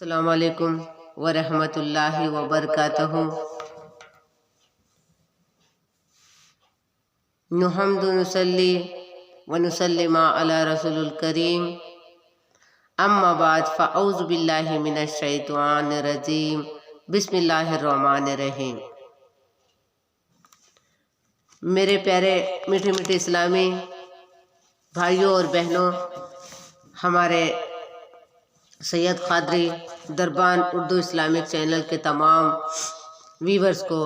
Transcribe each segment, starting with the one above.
السلام علیکم ورحمۃ اللہ وبرکاتہ۔ نحمد نصلی ونسلم علی رسول الکریم، اما بعد فاعوذ باللہ من الشیطان الرجیم، بسم اللہ الرحمن الرحیم۔ میرے پیارے میٹھے میٹھے اسلامی بھائیوں اور بہنوں، ہمارے سید قادری دربان اردو اسلامک چینل کے تمام ویورز کو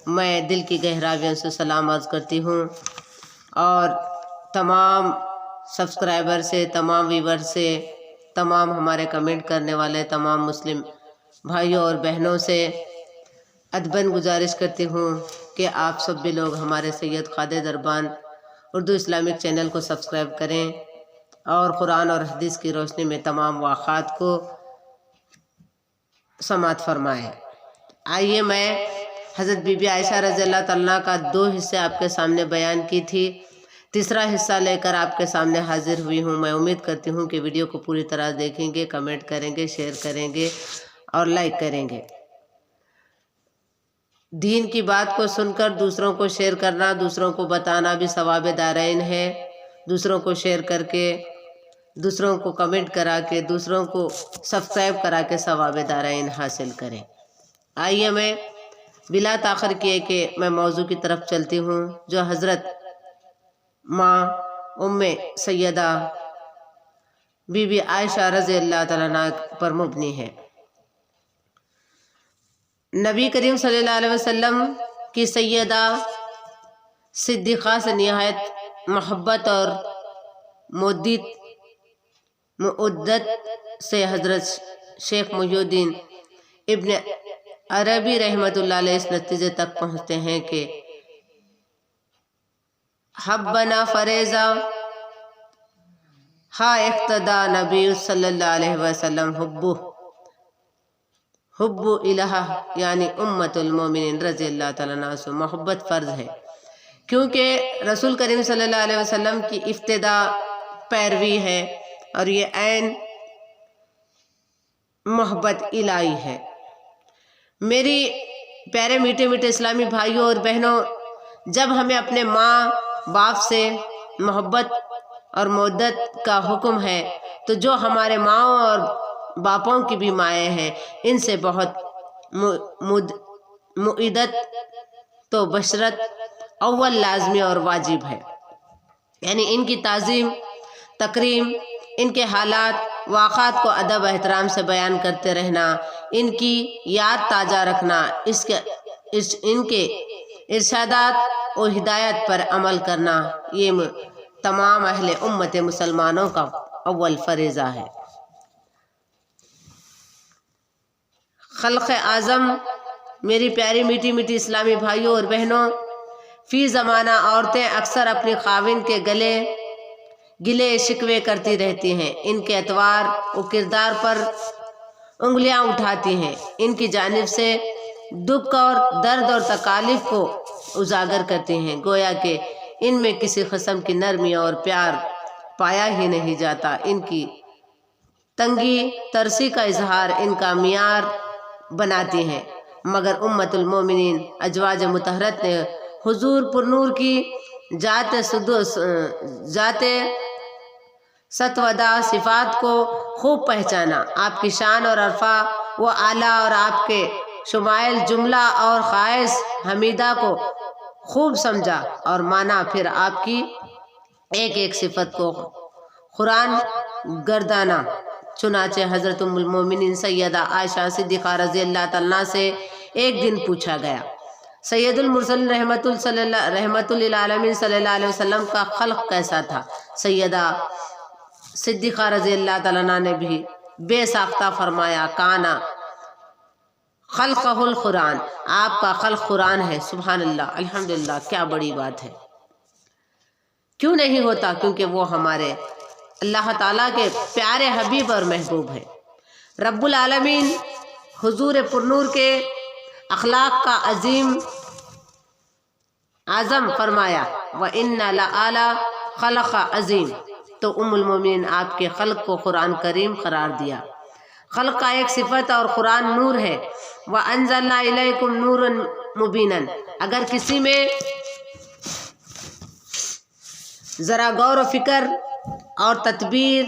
میں دل کی گہرائیوں سے سلام عرض کرتی ہوں، اور تمام سبسکرائبر سے، تمام ویور سے، تمام ہمارے کمنٹ کرنے والے تمام مسلم بھائیوں اور بہنوں سے ادباً گزارش کرتی ہوں کہ آپ سب بھی لوگ ہمارے سید قادری دربان اردو اسلامک چینل کو سبسکرائب کریں اور قرآن اور حدیث کی روشنی میں تمام واقعات کو سماعت فرمائیں۔ آئیے، میں حضرت بی بی عائشہ رضی اللہ تعالیٰ کا 2 حصے آپ کے سامنے بیان کی تھی، تیسرا حصہ لے کر آپ کے سامنے حاضر ہوئی ہوں۔ میں امید کرتی ہوں کہ ویڈیو کو پوری طرح دیکھیں گے، کمنٹ کریں گے، شیئر کریں گے اور لائک کریں گے۔ دین کی بات کو سن کر دوسروں کو شیئر کرنا، دوسروں کو بتانا بھی ثواب دارین ہے۔ دوسروں کو شیئر کر کے، دوسروں کو کمنٹ کرا کے، دوسروں کو سبسکرائب کرا کے ثواب دارین حاصل کریں۔ آئیے، میں بلا تاخیر کیے کہ میں موضوع کی طرف چلتی ہوں، جو حضرت ماں ام سیدہ بی بی عائشہ رضی اللہ تعالیٰ عنہ پر مبنی ہے۔ نبی کریم صلی اللہ علیہ وسلم کی سیدہ صدیقہ سے نہایت محبت اور مودت سے حضرت شیخ محی الدین ابن عربی رحمۃ اللہ علیہ اس نتیجے تک پہنچتے ہیں کہ حبنا فریضہ ہا اقتدا نبی صلی اللہ علیہ وسلم حب الہ، یعنی امت المومنین رضی اللہ تعالیٰ عنہ سے محبت فرض ہے، کیونکہ رسول کریم صلی اللہ علیہ وسلم کی ابتدا پیروی ہے اور یہ عین محبت الہی ہے۔ میری پیارے میٹھے میٹھے اسلامی بھائیوں اور بہنوں، جب ہمیں اپنے ماں باپ سے محبت اور مودت کا حکم ہے تو جو ہمارے ماں اور باپوں کی بھی مائیں ہیں، ان سے بہت مودت تو بشرت اول لازمی اور واجب ہے، یعنی ان کی تعظیم تکریم، ان کے حالات واقعات کو ادب احترام سے بیان کرتے رہنا، ان کی یاد تازہ رکھنا، ان کے ارشادات و ہدایت پر عمل کرنا، یہ تمام اہل امت مسلمانوں کا اول فریضہ ہے۔ خلق اعظم، میری پیاری میٹھی میٹھی اسلامی بھائیوں اور بہنوں، فی زمانہ عورتیں اکثر اپنی خاوند کے گلے شکوے کرتی رہتی ہیں، ان کے اطوار و کردار پر انگلیاں اٹھاتی ہیں، ان کی جانب سے دکھ اور درد اور تکالیف کو اجاگر کرتی ہیں، گویا کہ ان میں کسی قسم کی نرمی اور پیار پایا ہی نہیں جاتا۔ ان کی تنگی ترسی کا اظہار ان کا معیار بناتی ہیں، مگر امت المومنین ازواج مطہرات نے حضور پرنور کی ذات ستودا صفات کو خوب پہچانا، آپ کی شان اور عرفہ و اعلیٰ اور آپ کے شمائل جملہ اور خواص حمیدہ کو خوب سمجھا اور مانا، پھر آپ کی ایک ایک صفت کو قرآن گردانا۔ چنانچہ حضرت ام المومنین سیدہ عائشہ صدیقہ رضی اللہ تعالیٰ سے ایک دن پوچھا گیا، سید المرسلین رحمت للعالمین صلی اللہ علیہ وسلم کا خلق کیسا تھا؟ سیدہ صدیقہ رضی اللہ تعالیٰ عنہ نے بھی بے ساختہ فرمایا، کانا خلقہ القرآن، آپ کا خلق قرآن ہے۔ سبحان اللہ، الحمدللہ، کیا بڑی بات ہے۔ کیوں نہیں ہوتا؟ کیونکہ وہ ہمارے اللہ تعالیٰ کے پیارے حبیب اور محبوب ہے۔ رب العالمین حضور پرنور کے اخلاق کا اعظم فرمایا، وَإِنَّ لَعَلَىٰ خَلَقَ عَظِيمٍ، تو ام المومنین آپ کے خلق کو قرآن کریم قرار دیا۔ خلق کا ایک صفت اور قرآن نور ہے۔ وَأَنزَلْنَا إِلَيْكُمْ نُورًا مُبِينًا۔ اگر کسی میں ذرا غور و فکر اور تدبیر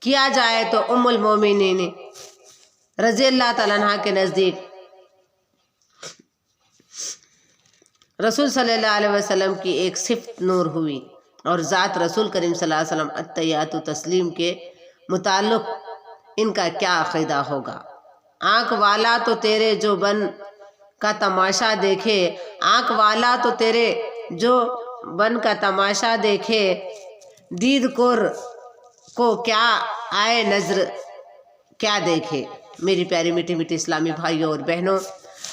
کیا جائے تو ام المومنین رضی اللہ تعالیٰ عنہ کے نزدیک رسول صلی اللہ علیہ وسلم کی ایک صفت نور ہوئی، اور ذات رسول کریم صلی اللہ علیہ وسلم التحیات و تسلیم کے متعلق ان کا کیا عقیدہ ہوگا؟ آنکھ والا تو تیرے جو بن کا تماشا دیکھے، آنکھ والا تو تیرے جو بن کا تماشا دیکھے، دید کو کیا آئے نظر کیا دیکھے۔ میری پیاری میٹھی میٹھی اسلامی بھائیوں اور بہنوں،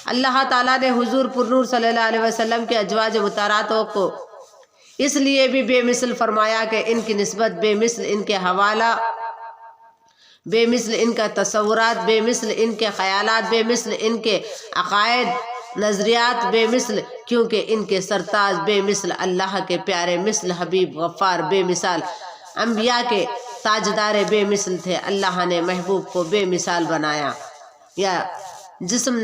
اللہ تعالیٰ نے حضور پرنور صلی اللہ علیہ وسلم کے ازواج مطہراتوں کو اس لیے بھی بے مثل فرمایا کہ ان کی نسبت بے مثل، ان کے حوالہ بے مثل، ان کا تصورات بے مثل، ان کے خیالات بے مثل، ان کے عقائد نظریات بے مثل، کیونکہ ان کے سرتاج بے مثل، اللہ کے پیارے مثل، حبیب غفار بے مثال، انبیاء کے تاجدار بے مثل تھے۔ اللہ نے محبوب کو بے مثال بنایا، یا جسم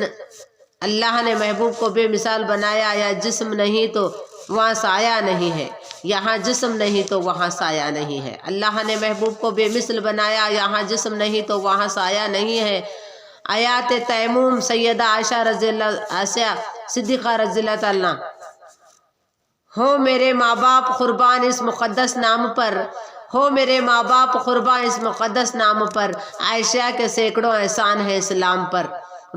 اللہ نے محبوب کو بے مثال بنایا، یا جسم نہیں تو وہاں سایہ نہیں ہے، یہاں جسم نہیں تو وہاں سایہ نہیں ہے۔ اللہ نے محبوب کو بے مثل بنایا، یہاں جسم نہیں تو وہاں سایہ نہیں ہے۔ آیات تیمم سیدہ عائشہ صدیقہ رضی اللہ تعالیٰ ہو میرے ماں باپ قربان اس مقدس نام پر، ہو میرے ماں باپ قربان اس مقدس نام پر، عائشہ کے سینکڑوں احسان ہے اسلام پر۔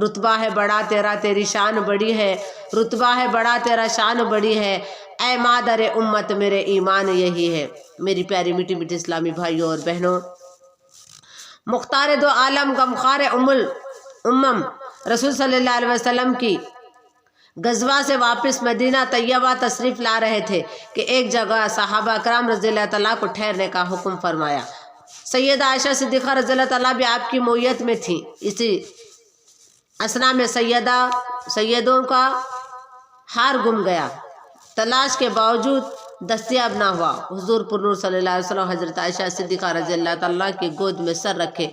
رتبہ ہے بڑا تیرا، تیری شان بڑی ہے، رتبہ ہے بڑا تیرا، شان بڑی ہے، اے مادر امت میرے ایمان یہی ہے۔ میری پیاری میٹھی میٹھی اسلامی بھائیوں اور بہنوں، مختار دو عالم غمخوار امم رسول صلی اللہ علیہ وسلم کی غزوہ سے واپس مدینہ طیبہ تشریف لا رہے تھے کہ ایک جگہ صحابہ کرام رضی اللہ تعالیٰ کو ٹھہرنے کا حکم فرمایا۔ سیدہ عائشہ صدیقہ رضی اللہ تعالیٰ بھی آپ کی معیت میں تھیں۔ اسی اثنا میں سیدوں کا ہار گم گیا، تلاش کے باوجود دستیاب نہ ہوا۔ حضور پرنور صلی اللہ علیہ وسلم حضرت عائشہ صدیقہ رضی اللہ تعالیٰ کی گود میں سر رکھے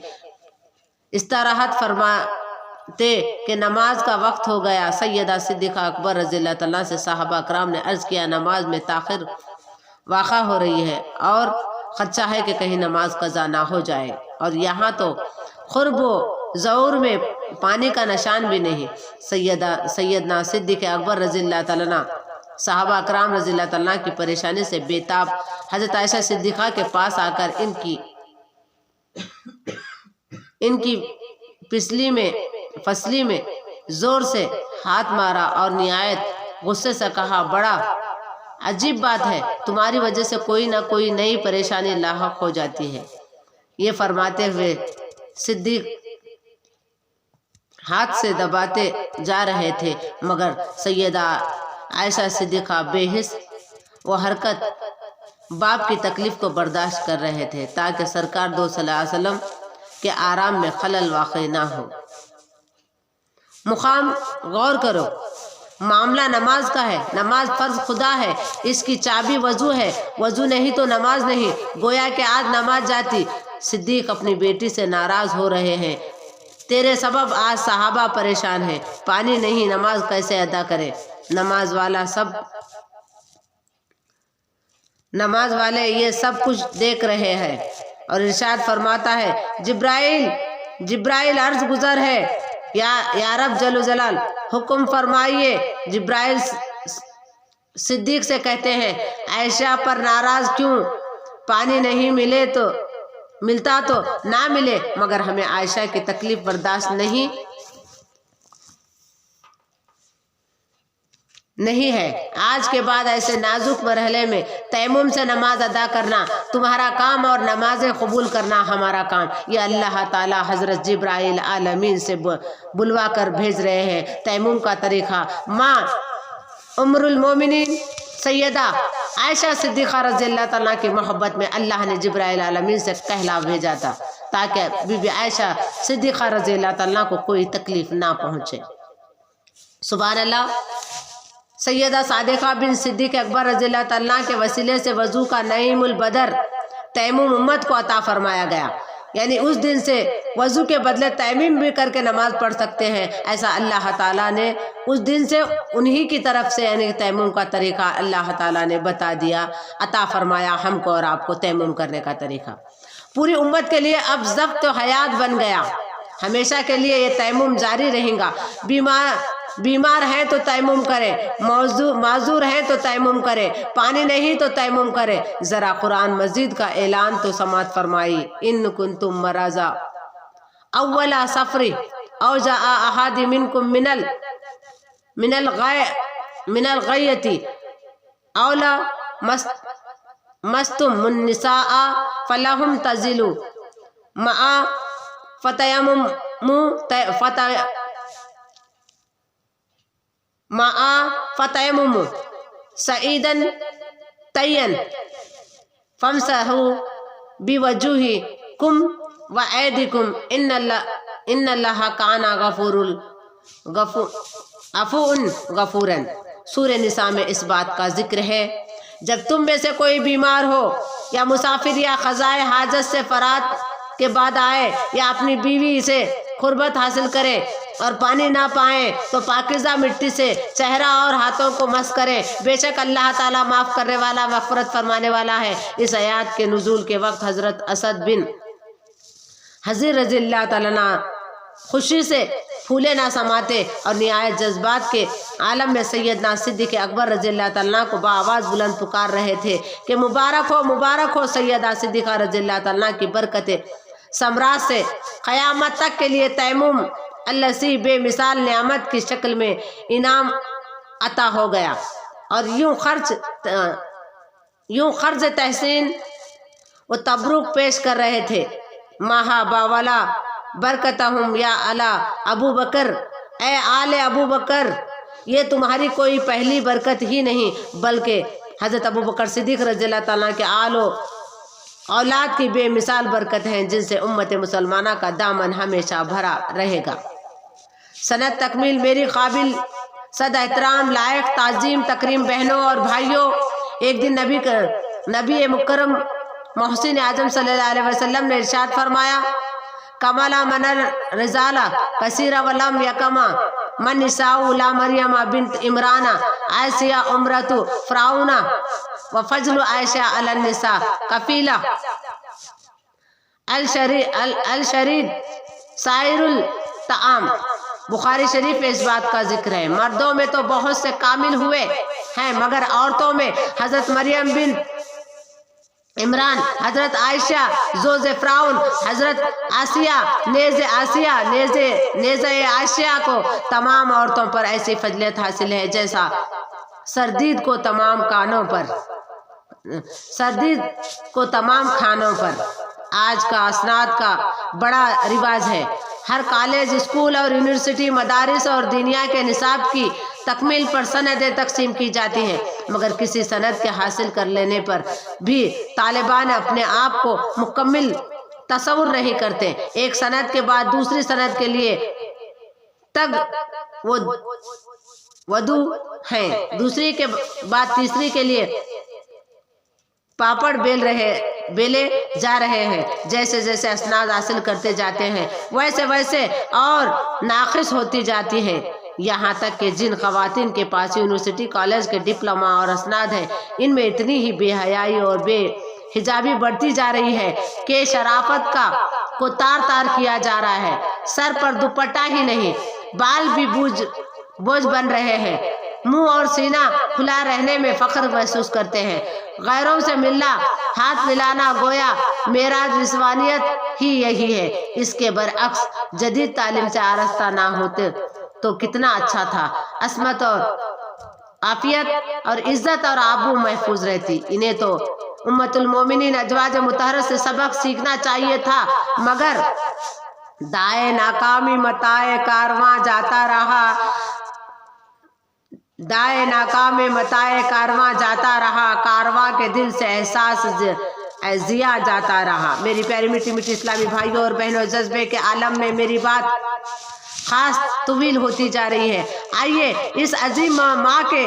استراحت فرماتے کہ نماز کا وقت ہو گیا۔ سیدہ صدیقہ اکبر رضی اللہ تعالیٰ سے صحابہ کرام نے عرض کیا، نماز میں تاخیر واقع ہو رہی ہے اور خدشہ ہے کہ کہیں نماز قضا نہ ہو جائے، اور یہاں تو قرب و ظہور میں پانی کا نشان بھی نہیں۔ سیدنا صدیق اکبر رضی اللہ تعالیٰ صحابہ اکرام رضی اللہ تعالیٰ کی پریشانی سے بے تاب حضرت عائشہ صدیقہ کے پاس آ کر ان کی پسلی میں زور سے ہاتھ مارا اور نہایت غصے سے کہا، بڑا عجیب بات ہے، تمہاری وجہ سے کوئی نہ کوئی نئی پریشانی لاحق ہو جاتی ہے۔ یہ فرماتے ہوئے صدیق ہاتھ سے دباتے جا رہے تھے، مگر سیدہ عائشہ صدیقہ بے حس و حرکت باپ کی تکلیف کو برداشت کر رہے تھے تاکہ سرکار دو صلی اللہ علیہ وسلم کے آرام میں خلل واقع نہ ہو۔ مقام غور کرو، معاملہ نماز کا ہے، نماز فرض خدا ہے، اس کی چابی وضو ہے، وضو نہیں تو نماز نہیں، گویا کہ آج نماز جاتی۔ صدیق اپنی بیٹی سے ناراض ہو رہے ہیں، تیرے سبب آج صحابہ پریشان ہیں، پانی نہیں، نماز کیسے ادا کرے؟ نماز والے یہ سب کچھ دیکھ رہے ہیں، اور ارشاد فرماتا ہے، جبرائیل عرض گزر ہے، یا رب جل جلال حکم فرمائیے۔ جبرائیل صدیق سے کہتے ہیں، عائشہ پر ناراض کیوں؟ پانی نہیں ملتا تو نہ ملے، مگر ہمیں عائشہ کی تکلیف برداشت نہیں ہے۔ آج کے بعد ایسے نازک مرحلے میں تیمم سے نماز ادا کرنا تمہارا کام اور نمازیں قبول کرنا ہمارا کام۔ یہ اللہ تعالیٰ حضرت جبرائیل عالمین سے بلوا کر بھیج رہے ہیں۔ تیمم کا طریقہ ماں ام المومنین سیدہ عائشہ صدیقہ رضی اللہ تعالیٰ کی محبت میں اللہ نے جبرائیل عالمین سے کہلا بھیجا تھا تاکہ بی بی عائشہ صدیقہ رضی اللہ تعالیٰ کو کوئی تکلیف نہ پہنچے۔ سبحان اللہ۔ سیدہ صادقہ بن صدیق اکبر رضی اللہ تعالیٰ کے وسیلے سے وضو کا نعیم البدر تیمم امت کو عطا فرمایا گیا۔ یعنی اس دن سے وضو کے بدلے تیمم بھی کر کے نماز پڑھ سکتے ہیں. ایسا اللہ تعالیٰ نے اس دن سے انہی کی طرف سے یعنی تیمم کا طریقہ اللہ تعالیٰ نے بتا دیا، عطا فرمایا ہم کو اور آپ کو تیمم کرنے کا طریقہ. پوری امت کے لیے اب ضبط و حیات بن گیا، ہمیشہ کے لیے یہ تیمم جاری رہیں گا. بیمار ہیں تو تیمم کرے، معذور ہیں تو تیمم کرے، پانی نہیں تو تیمم کرے. ذرا قرآن مجید کا اعلان تو سماعت فرمائی، ان کنتم مرضی اول سفر او جاء احد منکم من الغیۃ او مستم النساء فلہم تزلوا مع فتیمم سعیدا طیبا فامسحوا بوجوہکم وایدیکم ان اللہ کان عفوا غفورا. سورہ نساء میں اس بات کا ذکر ہے جب تم میں سے کوئی بیمار ہو یا مسافر یا قضائے حاجت سے فرات کے بعد آئے یا اپنی بیوی سے قربت حاصل کرے اور پانی نہ پائیں تو پاکیزہ مٹی سے چہرہ اور ہاتھوں کو مسح کرے، بے شک اللہ تعالیٰ معاف کرنے والا مغفرت فرمانے والا ہے. اس آیات کے نزول کے وقت حضرت اسد بن حضیر رضی اللہ تعالیٰ عنہ خوشی سے پھولے نہ سماتے اور نہایت جذبات کے عالم میں سیدنا صدیق اکبر رضی اللہ تعالیٰ عنہ کو بآواز بلند پکار رہے تھے کہ مبارک ہو سیدہ صدیقہ رضی اللہ تعالیٰ عنہ کی برکت ثمرات سے قیامت تک کے لیے تیمم الذی بے مثال نعمت کی شکل میں انعام عطا ہو گیا. اور یوں خرچ تحسین و تبرک پیش کر رہے تھے. ماہا باولا برکتہم یا علی ابو بکر، اے آل ابو بکر، یہ تمہاری کوئی پہلی برکت ہی نہیں بلکہ حضرت ابو بکر صدیق رضی اللہ تعالیٰ کے آل و اولاد کی بے مثال برکت ہیں جن سے امت مسلمانہ کا دامن ہمیشہ بھرا رہے گا. سند تکمیل میری قابل صد احترام لائق تعظیم تکریم بہنوں اور بھائیوں، ایک دن نبی مکرم محسن اعظم صلی اللہ علیہ وسلم نے ارشاد فرمایا، کمالا من رزالہ کثیرہ ولم یکما من نساء لا مریم بنت عمران عائشہ عمرت فرعون وفضل عائشہ علی النساء کفیلہ الشرید سائر الطعام. بخاری شریف میں اس بات کا ذکر ہے. مردوں میں تو بہت سے کامل ہوئے ہیں مگر عورتوں میں حضرت مریم بنت عمران، حضرت عائشہ زوج فرعون، حضرت آسیہ نیز عائشہ کو تمام عورتوں پر ایسی فضیلت حاصل ہے جیسا سردید کو تمام کھانوں پر. آج کا اسناد کا بڑا رواج ہے. ہر کالج، اسکول اور یونیورسٹی، مدارس اور دنیا کے نصاب کی تکمیل پر سندیں تقسیم کی جاتی ہیں مگر کسی سند کے حاصل کر لینے پر بھی طالبان اپنے آپ کو مکمل تصور نہیں کرتے. ایک سند کے بعد دوسری سند کے لیے تگ ودو ہیں، دوسری کے بعد تیسری کے لیے پاپڑ بیلے جا رہے ہیں. جیسے جیسے اسناد حاصل کرتے جاتے ہیں ویسے اور ناقص ہوتی جاتی ہیں، یہاں تک کہ جن خواتین کے پاس یونیورسٹی کالج کے ڈپلوما اور اسناد ہیں ان میں اتنی ہی بے حیائی اور بے حجابی بڑھتی جا رہی ہے کہ شرافت کو تار کیا جا رہا ہے. سر پر دوپٹہ ہی نہیں، بال بھی بوجھ بن رہے ہیں. منہ اور سینہ کھلا رہنے میں فخر محسوس کرتے ہیں. غیروں سے ملنا، ہاتھ ملانا گویا معراج نسوانیت ہی یہی ہے. اس کے برعکس جدید تعلیم سے آراستہ نہ ہوتے تو کتنا اچھا تھا. عصمت اور عافیت اور عزت اور آبرو محفوظ رہتی. انہیں تو امت المومنین ازواج مطہرہ سے سبق سیکھنا چاہیے تھا مگر دائیں ناکامی متائے کارواں جاتا رہا، کارواں کے دل سے احساس ضیا جاتا رہا. میری پیاری میٹھی اسلامی بھائیوں اور بہنوں، جذبے کے عالم میں میری بات خاص طویل ہوتی جا رہی ہے. آئیے اس عظیم ماں کے